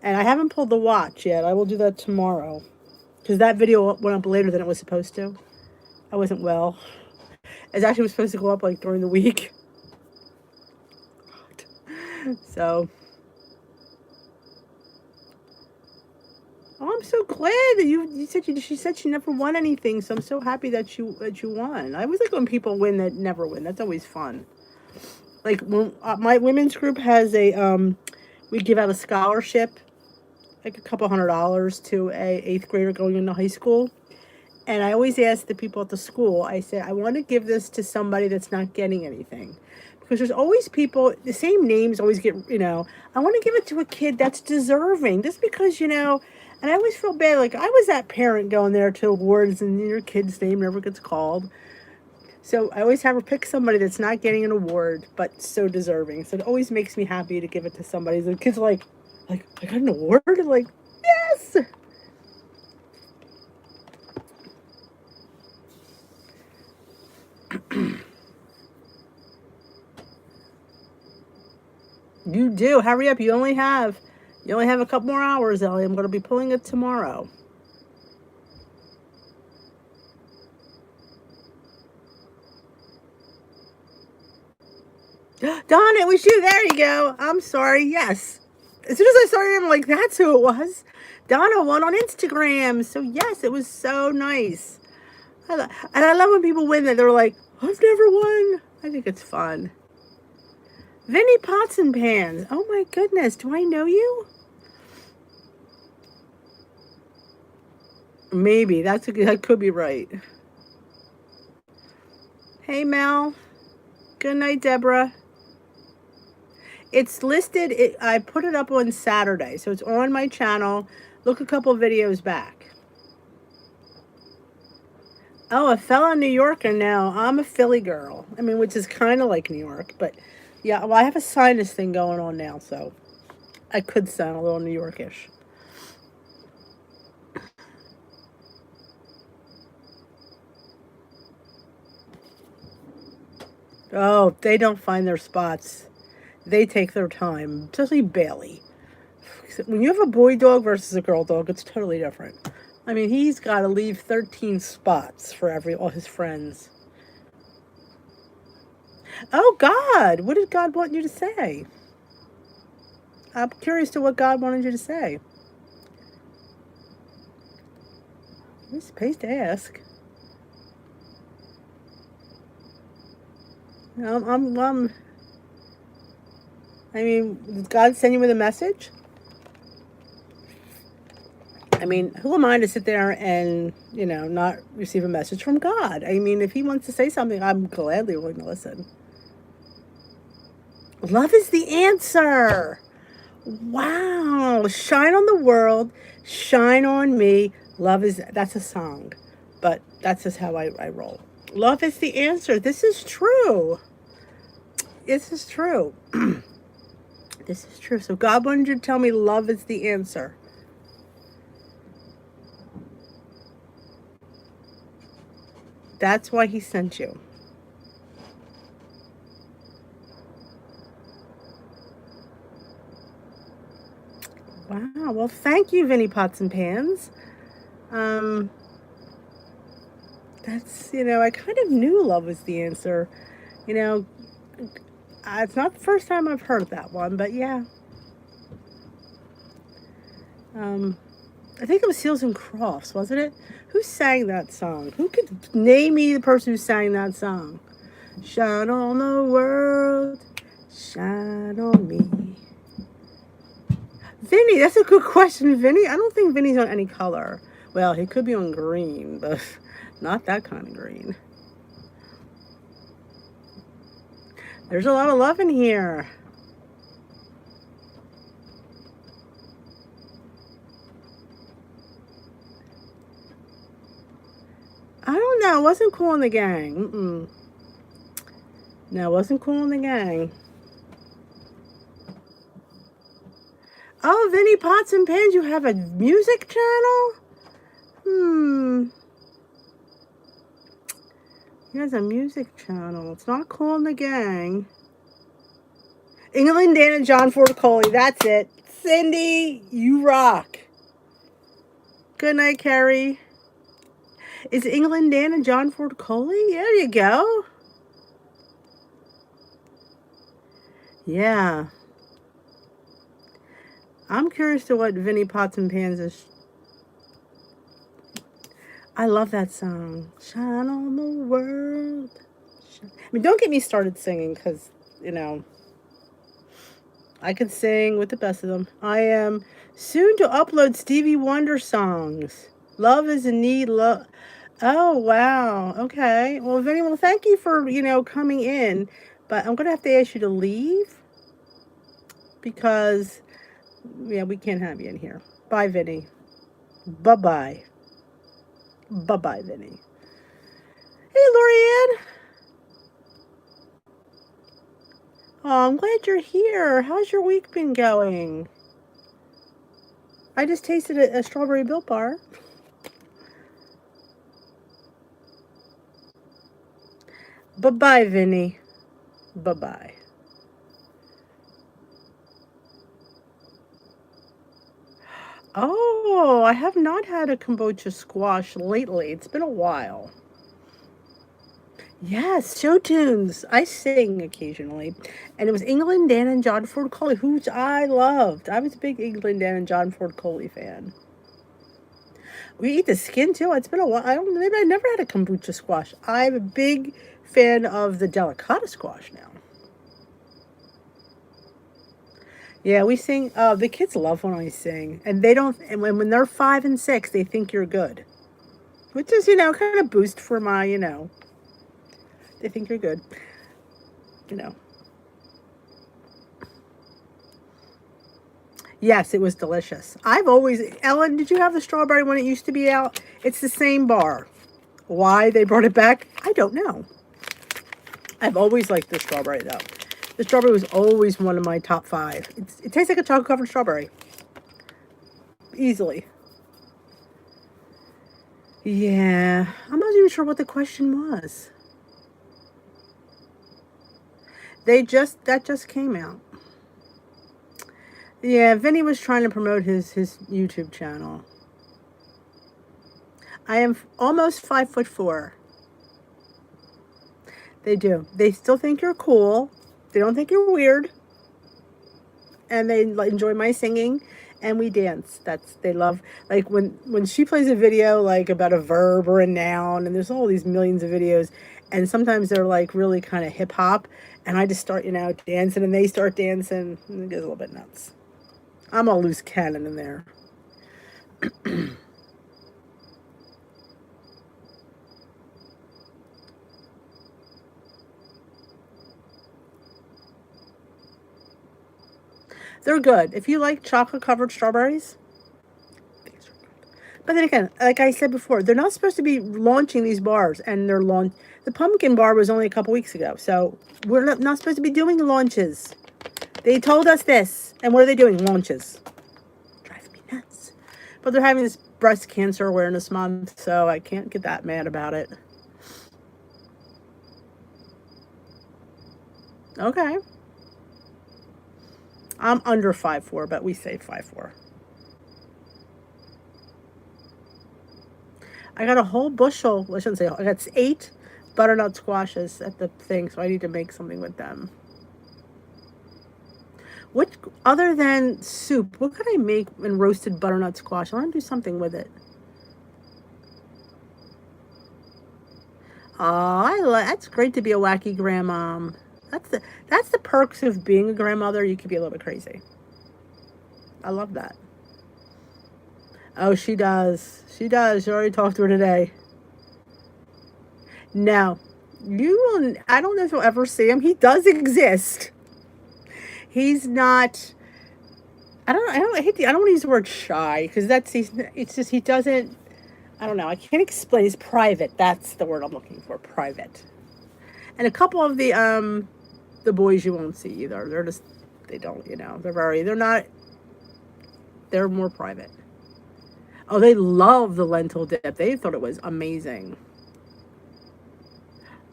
And I haven't pulled the watch yet. I will do that tomorrow. Because that video went up later than it was supposed to. I wasn't well. It actually was supposed to go up like during the week. So. Oh, I'm so glad that you said she said she never won anything. So I'm so happy that you won. I always like when people win that never win. That's always fun. Like when my women's group has we give out a scholarship, like a couple $100 to a 8th grader going into high school. And I always ask the people at the school, I say, I want to give this to somebody that's not getting anything. Because there's always people, the same names always get, I want to give it to a kid that's deserving. Just because, and I always feel bad. Like I was that parent going there to awards and your kid's name never gets called. So I always have her pick somebody that's not getting an award, but so deserving. So it always makes me happy to give it to somebody. The kid's like, I got an award? I'm like, yes! You do. Hurry up. You only have a couple more hours, Ellie. I'm going to be pulling it tomorrow. Donna, it was you. There you go. I'm sorry. Yes. As soon as I started, I'm like, that's who it was. Donna won on Instagram. So, yes, it was so nice. And I love when people win that. They're like, I've never won. I think it's fun. Vinny Pots and Pans. Oh, my goodness. Do I know you? Maybe. That could be right. Hey, Mel. Good night, Deborah. It's listed. I put it up on Saturday, so it's on my channel. Look a couple videos back. Oh, a fellow New Yorker now. I'm a Philly girl. I mean, which is kind of like New York, but yeah. Well, I have a sinus thing going on now, so I could sound a little New Yorkish. Oh, they don't find their spots. They take their time, especially Bailey. When you have a boy dog versus a girl dog, it's totally different. I mean, he's got to leave 13 spots for all his friends. Oh, God. What did God want you to say? I'm curious to what God wanted you to say. It's supposed to ask. I'm I mean, did God send you with a message? I mean, who am I to sit there and, not receive a message from God? I mean, if he wants to say something, I'm gladly willing to listen. Love is the answer. Wow. Shine on the world, shine on me. That's a song, but that's just how I roll. Love is the answer. This is true. This is true. This is true. So God wanted you to tell me love is the answer. That's why he sent you. Wow. Well, thank you, Vinny Pots and Pans. Um, I kind of knew love was the answer. You know, it's not the first time I've heard that one, but yeah. I think it was Seals and Crofts, wasn't it? Who sang that song? Who could name me the person who sang that song? Shine on the world, shine on me. Vinny, that's a good question, Vinny. I don't think Vinny's on any color. Well, he could be on green, but not that kind of green. There's a lot of love in here. I don't know. It wasn't Cool in the Gang. No, it wasn't Cool in the Gang. Oh, Vinny Pots and Pans, you have a music channel? He has a music channel. It's not Cool in the Gang. England, Dan, and John Ford Coley. That's it. Cindy, you rock. Good night, Carrie. Is England, Dan, and John Ford Coley? There you go. Yeah. I'm curious to what Vinny Pots and Pans is. I love that song. Shine on the world. I mean, don't get me started singing because, I can sing with the best of them. I am soon to upload Stevie Wonder songs. Love is in need. Love. Oh, wow. Okay. Well, Vinny, thank you for, coming in. But I'm going to have to ask you to leave because, we can't have you in here. Bye, Vinny. Bye-bye. Bye-bye, Vinny. Hey, Lorianne. Oh, I'm glad you're here. How's your week been going? I just tasted a strawberry Built Bar. Bye-bye, Vinny. Bye-bye. Oh, I have not had a kombucha squash lately. It's been a while. Yes, show tunes. I sing occasionally. And it was England, Dan, and John Ford Coley, who I loved. I was a big England, Dan, and John Ford Coley fan. We eat the skin too. It's been a while. Maybe I never had a kombucha squash. I'm a big fan of the delicata squash now. Yeah, we sing. The kids love when I sing, and they don't. And when they're 5 and 6, they think you're good, which is kind of boost for my They think you're good, Yes, it was delicious. Ellen, did you have the strawberry when it used to be out? It's the same bar. Why they brought it back, I don't know. I've always liked the strawberry though. The strawberry was always one of my top 5. It tastes like a chocolate covered strawberry. Easily. Yeah. I'm not even sure what the question was. That just came out. Yeah, Vinny was trying to promote his YouTube channel. I am almost 5'4". They do. They still think you're cool. They don't think you're weird. And they enjoy my singing, and we dance. They love, like when she plays a video like about a verb or a noun, and there's all these millions of videos, and sometimes they're like really kind of hip hop, and I just start, dancing, and they start dancing, and it gets a little bit nuts. I'm a loose cannon in there. They're good. If you like chocolate covered strawberries, these are good. But then again, like I said before, they're not supposed to be launching these bars, and they're launch. The pumpkin bar was only a couple weeks ago, so we're not supposed to be doing launches. They told us this, and what are they doing? Launches. Drives me nuts. But they're having this breast cancer awareness month, so I can't get that mad about it. Okay. I'm under 5'4", but we say 5'4". I got a whole bushel. I shouldn't say. I got 8 butternut squashes at the thing, so I need to make something with them. What other than soup? What could I make in roasted butternut squash? I want to do something with it. Oh, that's great to be a wacky grandmom. That's the perks of being a grandmother. You can be a little bit crazy. I love that. Oh, she does. She does. You already talked to her today. Now, you will. I don't know if you'll ever see him. He does exist. He's not. I don't want to use the word shy, because it's just he doesn't. I don't know. I can't explain. He's private. That's the word I'm looking for. Private. And a couple of the boys you won't see either. They're just, they don't, they're more private. Oh, they love the lentil dip. They thought it was amazing.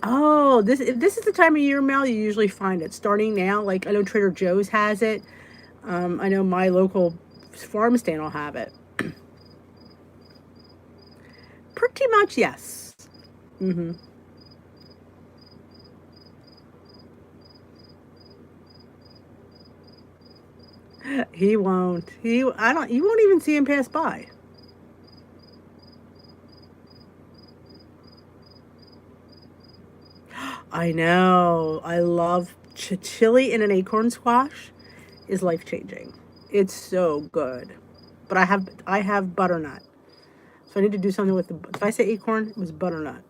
Oh, this is the time of year, Mel, you usually find it. Starting now, like I know Trader Joe's has it. I know my local farm stand will have it. Pretty much, yes. Mm-hmm. He won't. You won't even see him pass by. I know. I love chili in an acorn squash is life changing. It's so good. But I have butternut. So I need to do something with if I say acorn, it was butternut.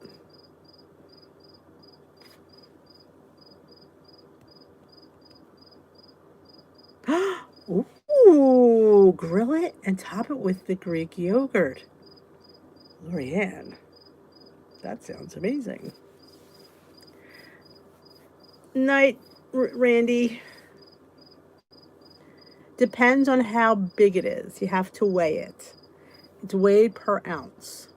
Ooh, grill it and top it with the Greek yogurt. Lorianne, that sounds amazing. Night, Randy. Depends on how big it is. You have to weigh it. It's weighed per ounce.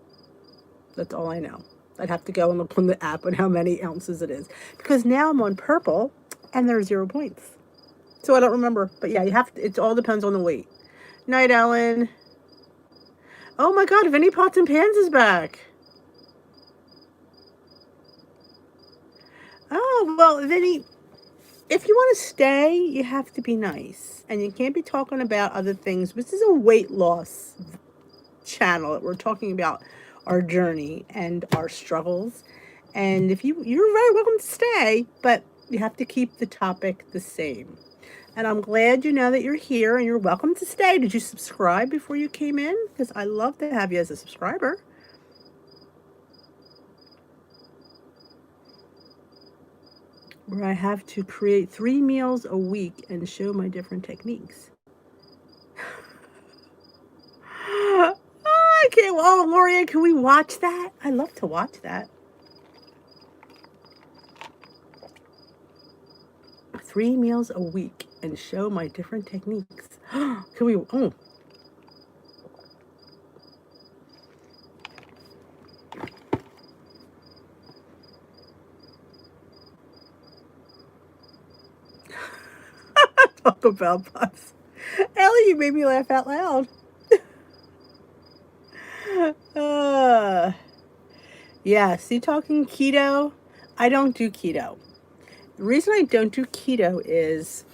That's all I know. I'd have to go and look on the app on how many ounces it is. Because now I'm on purple and there's 0 points. So I don't remember. But yeah, it all depends on the weight. Night, Ellen. Oh my God, Vinny Pots and Pans is back. Oh, well, Vinny, if you want to stay, you have to be nice. And you can't be talking about other things. This is a weight loss channel. We're talking about our journey and our struggles. And if you're very welcome to stay, but you have to keep the topic the same. And I'm glad you know that you're here and you're welcome to stay. Did you subscribe before you came in? Because I love to have you as a subscriber. Where I have to create 3 meals a week and show my different techniques. Oh, I can't. Oh, Loria, can we watch that? I love to watch that. 3 meals a week and show my different techniques. Can we? Oh. Talk about bus. Ellie, you made me laugh out loud. Yeah, see, talking keto, I don't do keto. The reason I don't do keto is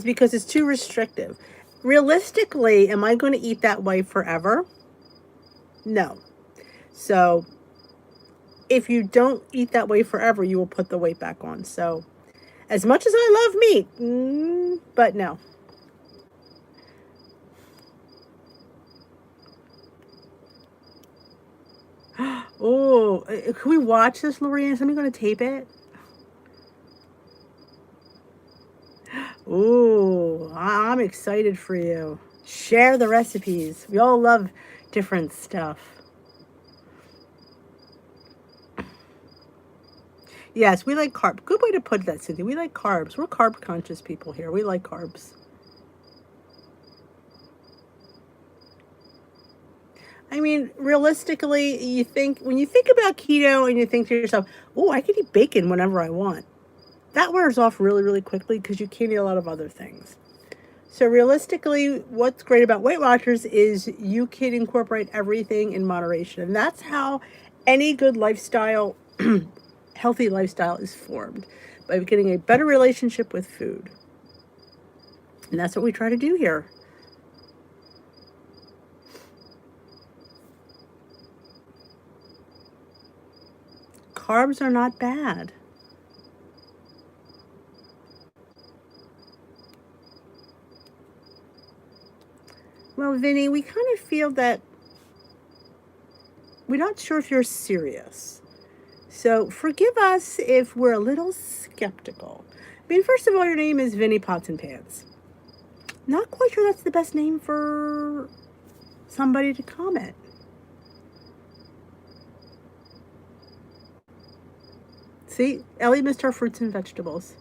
because it's too restrictive. Realistically, am I going to eat that way forever? No. So if you don't eat that way forever, you will put the weight back on. So, as much as I love meat, but no. Oh, can we watch this, Lorianne? Is somebody going to tape it? Oh, I'm excited for you. Share the recipes. We all love different stuff. Yes, we like carbs. Good way to put that, Cynthia. We like carbs. We're carb conscious people here. We like carbs. I mean, realistically, when you think about keto and you think to yourself, oh, I could eat bacon whenever I want. That wears off really, really quickly because you can't eat a lot of other things. So realistically, what's great about Weight Watchers is you can incorporate everything in moderation. And that's how any good lifestyle, healthy lifestyle is formed, by getting a better relationship with food. And that's what we try to do here. Carbs are not bad. Well, Vinny, we kind of feel that we're not sure if you're serious. So forgive us if we're a little skeptical. I mean, first of all, your name is Vinny Pots and Pans. Not quite sure that's the best name for somebody to comment. See, Ellie missed our fruits and vegetables.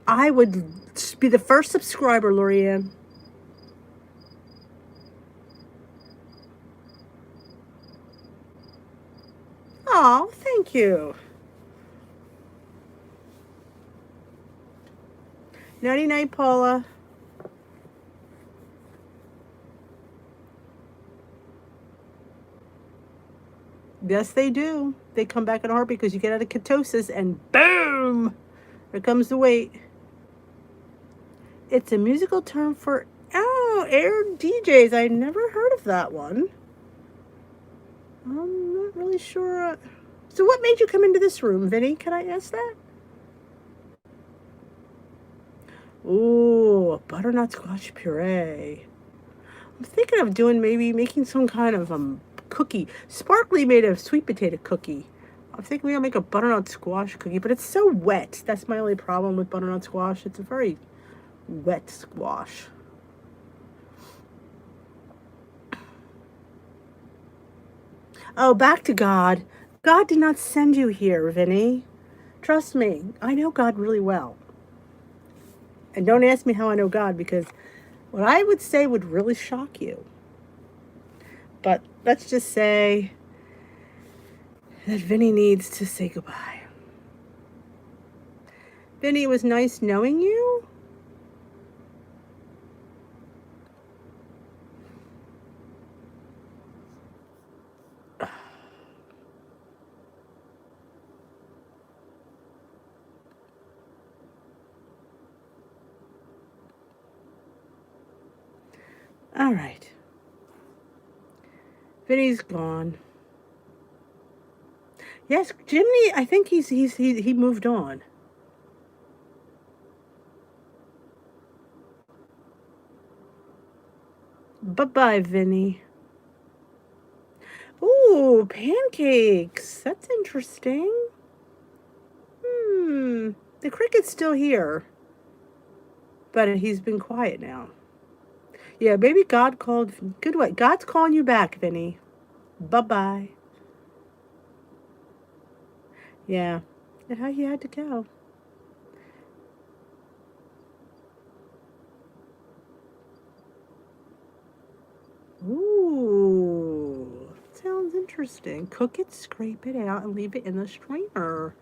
I would be the first subscriber, Lorianne. Oh, thank you. Nighty night, Paula. Yes, they do. They come back in a heartbeat because you get out of ketosis and boom, there comes the weight. It's a musical term for air DJs. I never heard of that one. I'm not really sure. So what made you come into this room, Vinny? Can I ask that? Ooh, butternut squash puree. I'm thinking of making some kind of cookie. Sparkly made a sweet potato cookie. I'm thinking we'll make a butternut squash cookie, but it's so wet. That's my only problem with butternut squash. It's a very wet squash. Oh, back to God. God did not send you here, Vinny. Trust me, I know God really well. And don't ask me how I know God, because what I would say would really shock you. But let's just say that Vinny needs to say goodbye. Vinny, it was nice knowing you. All right. Vinny's gone. Yes, Jimmy, I think he moved on. Bye-bye, Vinny. Ooh, pancakes. That's interesting. The cricket's still here. But he's been quiet now. Yeah, maybe God called. Good way. God's calling you back, Vinny. Bye-bye. Yeah. That's how you had to go. Ooh. Sounds interesting. Cook it, scrape it out, and leave it in the strainer.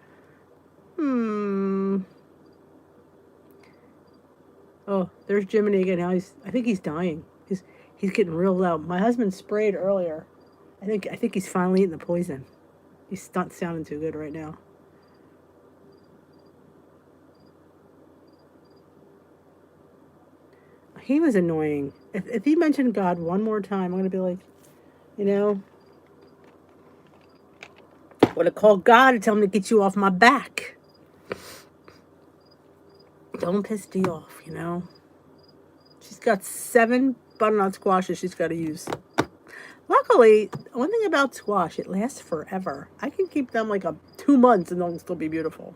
Oh, there's Jiminy again. Now I think he's dying. He's getting real loud. My husband sprayed earlier. I think he's finally eating the poison. He's not sounding too good right now. He was annoying. If he mentioned God one more time, I'm gonna be like, You know, would have called God to tell him to get you off my back. Don't piss D off, you know. She's got 7 butternut squashes she's got to use. Luckily, one thing about squash, it lasts forever. I can keep them like 2 months and they'll still be beautiful.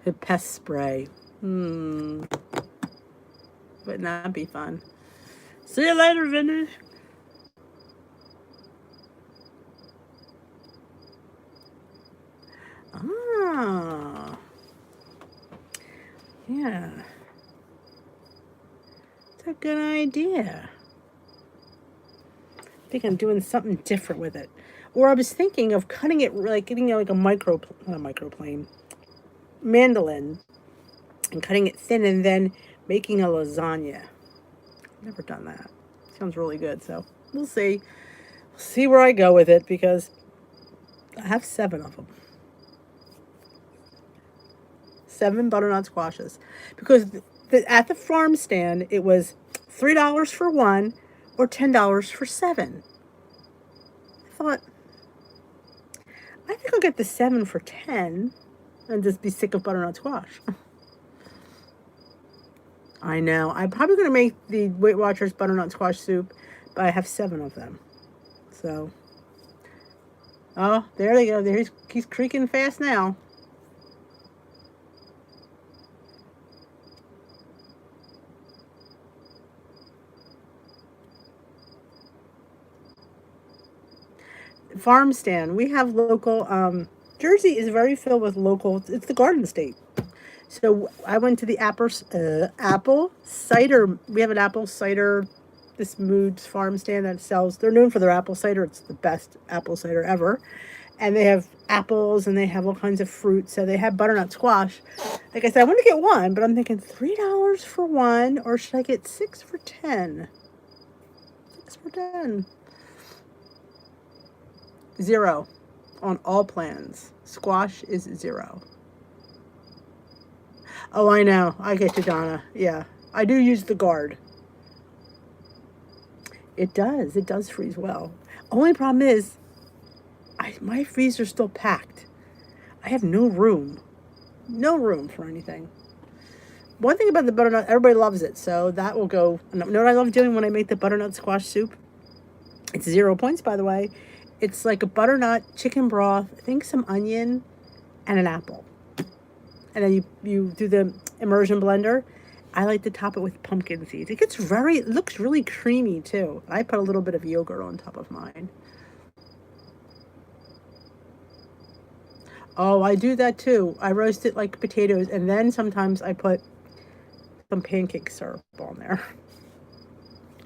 A pest spray. Wouldn't that be fun? See you later, Vinny. Ah. Yeah. It's a good idea. I think I'm doing something different with it. Or I was thinking of cutting it, like getting like not a microplane, mandolin, and cutting it thin and then making a lasagna. Never done that. Sounds really good, so we'll see. We'll see where I go with it because I have 7 of them. 7 butternut squashes. Because at the farm stand, it was $3 for 1 or $10 for 7. I thought, I think I'll get the 7 for 10 and just be sick of butternut squash. I know. I'm probably going to make the Weight Watchers butternut squash soup, but I have 7 of them. So, oh, there they go. He's creaking fast now. Farm stand. We have local. Jersey is very filled with local. It's the Garden State. So I went to the apple cider. We have an apple cider. This Moods farm stand that sells. They're known for their apple cider. It's the best apple cider ever. And they have apples and they have all kinds of fruit. So they have butternut squash. Like I said, I want to get 1, but I'm thinking $3 for 1, or should I get 6 for 10? 6 for 10. 0 on all plans. Squash is 0. Oh, I know. I get you, Donna. Yeah. I do use the guard. It does. It does freeze well. Only problem is, my freezer's still packed. I have no room. No room for anything. One thing about the butternut, everybody loves it. So that will go. You know what I love doing when I make the butternut squash soup? It's 0 points, by the way. It's like a butternut, chicken broth, I think some onion, and an apple. And then you do the immersion blender. I like to top it with pumpkin seeds. It looks really creamy too. I put a little bit of yogurt on top of mine. Oh, I do that too. I roast it like potatoes, and then sometimes I put some pancake syrup on there.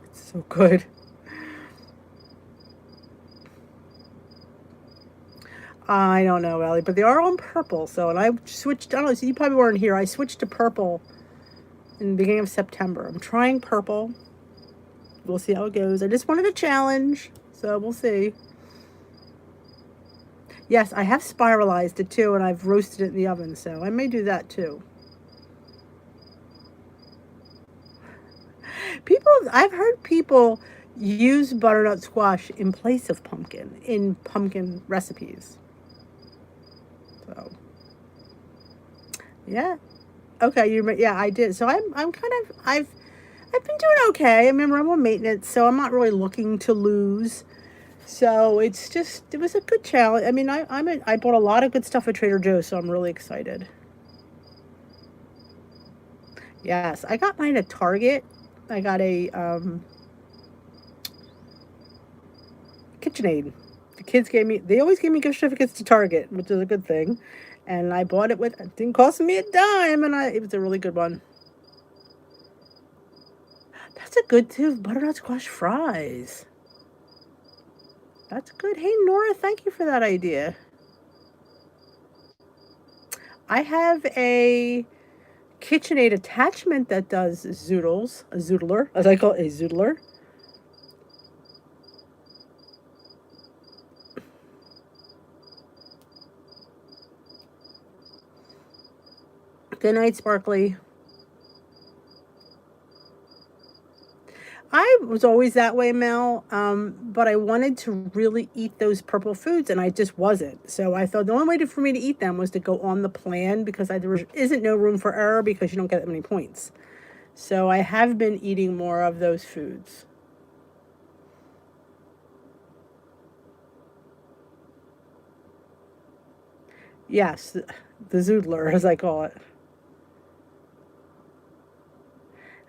It's so good. I don't know, Ellie, but they are on purple. So, and I switched. I don't know. So you probably weren't here. I switched to purple in the beginning of September. I'm trying purple. We'll see how it goes. I just wanted a challenge, so we'll see. Yes, I have spiralized it too, and I've roasted it in the oven, so I may do that too. I've heard people use butternut squash in place of pumpkin in pumpkin recipes. So, yeah. Okay, yeah, I did. So I'm kind of I've been doing okay. I remember I'm on maintenance, so I'm not really looking to lose. So it was a good challenge. I mean, I bought a lot of good stuff at Trader Joe's, so I'm really excited. Yes, I got mine at Target. I got a KitchenAid. They always gave me gift certificates to Target, which is a good thing. And I bought it it didn't cost me a dime, and it was a really good one. That's a good too. Butternut squash fries. That's good. Hey, Nora, thank you for that idea. I have a KitchenAid attachment that does zoodles, a zoodler, as I call it, a zoodler. Good night, Sparkly. was always that way, Mel. But I wanted to really eat those purple foods, and I just wasn't. So I thought the only way for me to eat them was to go on the plan, because there isn't no room for error because you don't get that many points. So I have been eating more of those foods. Yes, the zoodler, as I call it.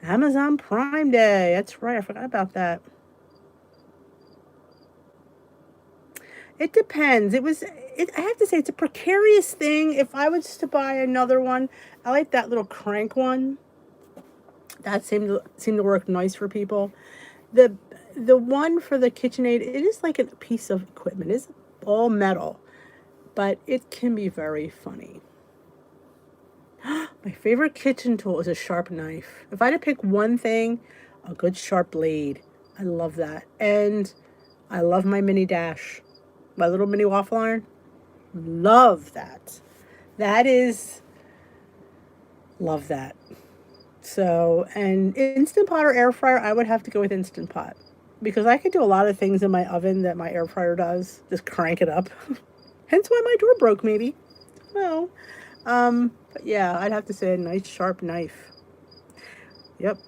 Amazon Prime Day. That's right. I forgot about that. It depends. I have to say, it's a precarious thing. If I was to buy another one, I like that little crank one. That seemed to work nice for people. The the one for the KitchenAid, it is like a piece of equipment. It's all metal, but it can be very funny. My favorite kitchen tool is a sharp knife. If I had to pick one thing, a good sharp blade. I love that. And I love my mini dash. My little mini waffle iron. Love that. Love that. So, and Instant Pot or air fryer, I would have to go with Instant Pot. Because I could do a lot of things in my oven that my air fryer does. Just crank it up. Hence why my door broke, maybe. No. But yeah, I'd have to say a nice sharp knife. Yep.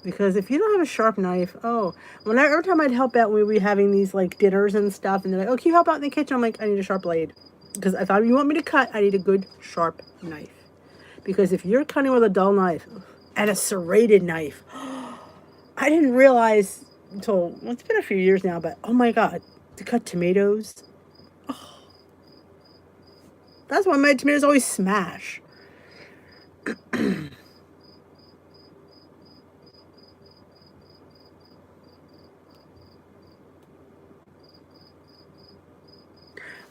Because if you don't have a sharp knife, every time I'd help out, we'd be having these like dinners and stuff, and they're like, "Oh, can you help out in the kitchen?" I'm like, "I need a sharp blade." Because I thought, if you want me to cut, I need a good sharp knife. Because if you're cutting with a dull knife and a serrated knife, I didn't realize until, well, it's been a few years now, but oh my God, to cut tomatoes. Oh, that's why my tomatoes always smash.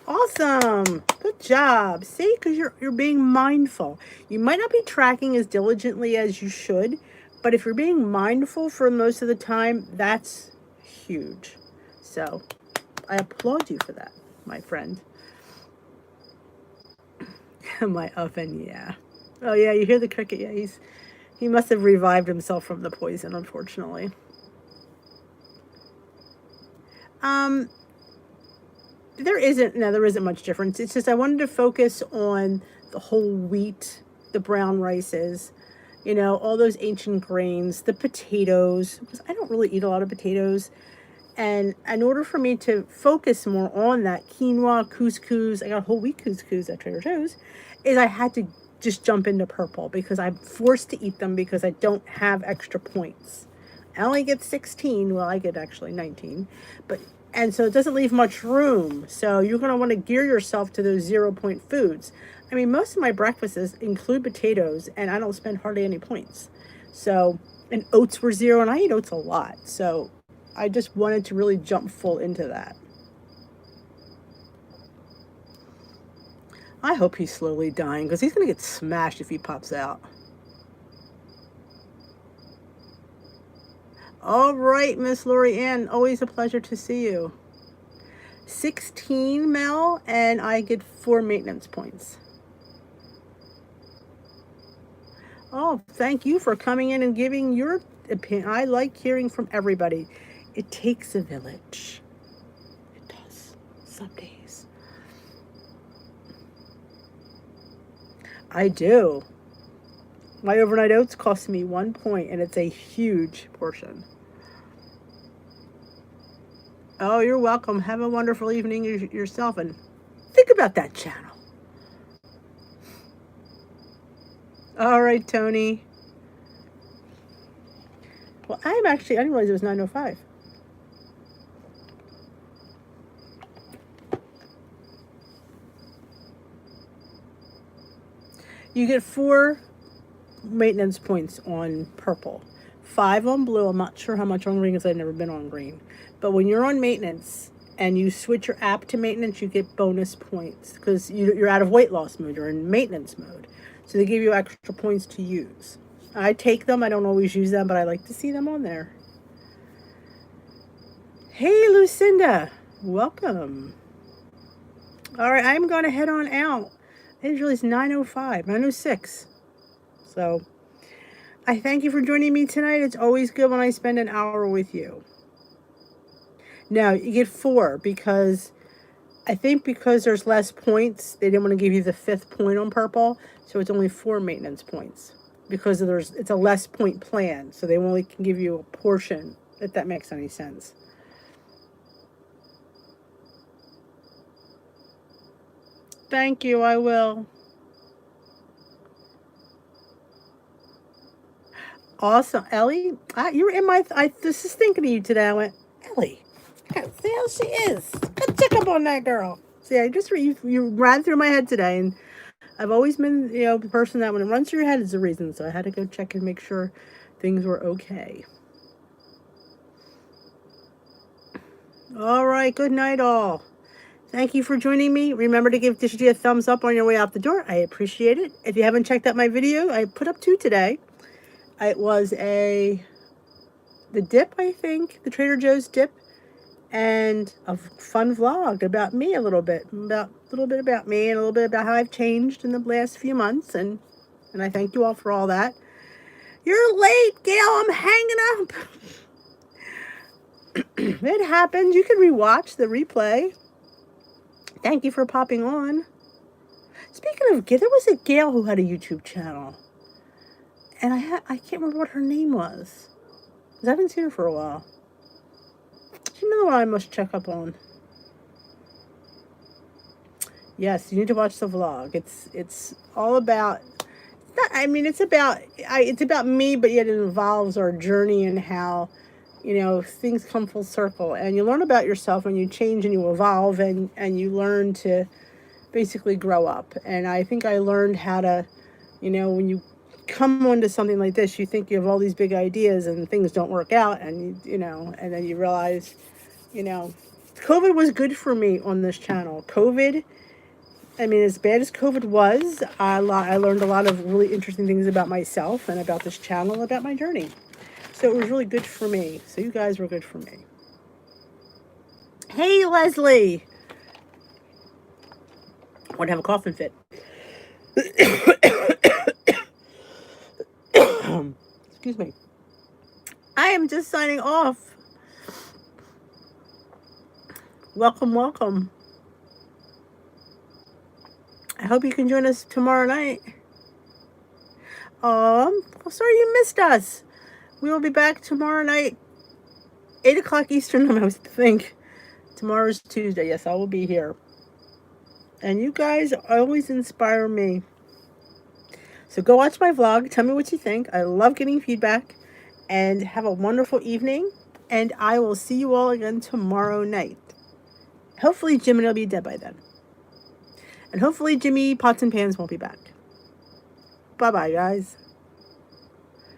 Awesome. Good job. See, because you're being mindful. You might not be tracking as diligently as you should, but if you're being mindful for most of the time, that's huge. So I applaud you for that, my friend. My oven, yeah. Oh yeah, you hear the cricket? Yeah, he must have revived himself from the poison, unfortunately. Um, there isn't much difference. It's just I wanted to focus on the whole wheat, the brown rices, all those ancient grains, the potatoes, because I don't really eat a lot of potatoes. And in order for me to focus more on that quinoa, couscous, I got whole wheat couscous at Trader Joe's, is I had to just jump into purple because I'm forced to eat them because I don't have extra points. I only get 16. Well, I get actually 19. And so it doesn't leave much room. So you're going to want to gear yourself to those 0 point foods. I mean, most of my breakfasts include potatoes, and I don't spend hardly any points. So, and oats were 0, and I eat oats a lot. So I just wanted to really jump full into that. I hope he's slowly dying because he's going to get smashed if he pops out. All right, Miss Lori Ann, always a pleasure to see you. 16, Mel, and I get 4 maintenance points. Oh, thank you for coming in and giving your opinion. I like hearing from everybody. It takes a village. It does, some days. I do. My overnight oats cost me 1 point, and it's a huge portion. Oh, you're welcome. Have a wonderful evening yourself, and think about that channel. All right, Tony. Well, I didn't realize it was 9:05. You get 4 maintenance points on purple, 5 on blue. I'm not sure how much on green because I've never been on green. But when you're on maintenance and you switch your app to maintenance, you get bonus points because you're out of weight loss mode. You're in maintenance mode. So they give you extra points to use. I take them. I don't always use them, but I like to see them on there. Hey, Lucinda. Welcome. All right, I'm going to head on out. I didn't realize 9:05, 9:06. So I thank you for joining me tonight. It's always good when I spend an hour with you. Now, you get 4 because I think because there's less points, they didn't want to give you the 5th point on purple, so it's only 4 maintenance points because it's a less point plan, so they only can give you a portion, if that makes any sense. Thank you, I will. Awesome. Ellie, you were in my, I was just thinking of you today. I went, Ellie, I gotta see how she is. Go check up on that girl. See, you ran through my head today, and I've always been, the person that when it runs through your head is the reason, so I had to go check and make sure things were okay. All right, good night all. Thank you for joining me. Remember to give Dishy a thumbs up on your way out the door. I appreciate it. If you haven't checked out my video, I put up 2 today. It was the dip, I think, the Trader Joe's dip, and a fun vlog about me a little bit about me and a little bit about how I've changed in the last few months, and I thank you all for all that. You're late, Gail. I'm hanging up. It happens. You can rewatch the replay. Thank you for popping on. Speaking of Gail, there was a Gail who had a YouTube channel, and I can't remember what her name was, because I haven't seen her for a while. You know what I must check up on. Yes, you need to watch the vlog. It's all about. It's about me, but yet it involves our journey and how, things come full circle, and you learn about yourself when you change and you evolve, and you learn to basically grow up. And I think I learned how to, when you come onto something like this, you think you have all these big ideas and things don't work out, and and then you realize, COVID was good for me on this channel. COVID, as bad as COVID was, I learned a lot of really interesting things about myself and about this channel, about my journey. So it was really good for me. So you guys were good for me. Hey, Leslie. I want to have a coughing fit. Excuse me. I am just signing off. Welcome, welcome. I hope you can join us tomorrow night. Sorry you missed us. We will be back tomorrow night, 8 o'clock Eastern. I think tomorrow's Tuesday. Yes, I will be here. And you guys always inspire me. So go watch my vlog. Tell me what you think. I love getting feedback. And have a wonderful evening. And I will see you all again tomorrow night. Hopefully Jimmy will be dead by then. And hopefully Jimmy Pots and Pans won't be back. Bye-bye, guys.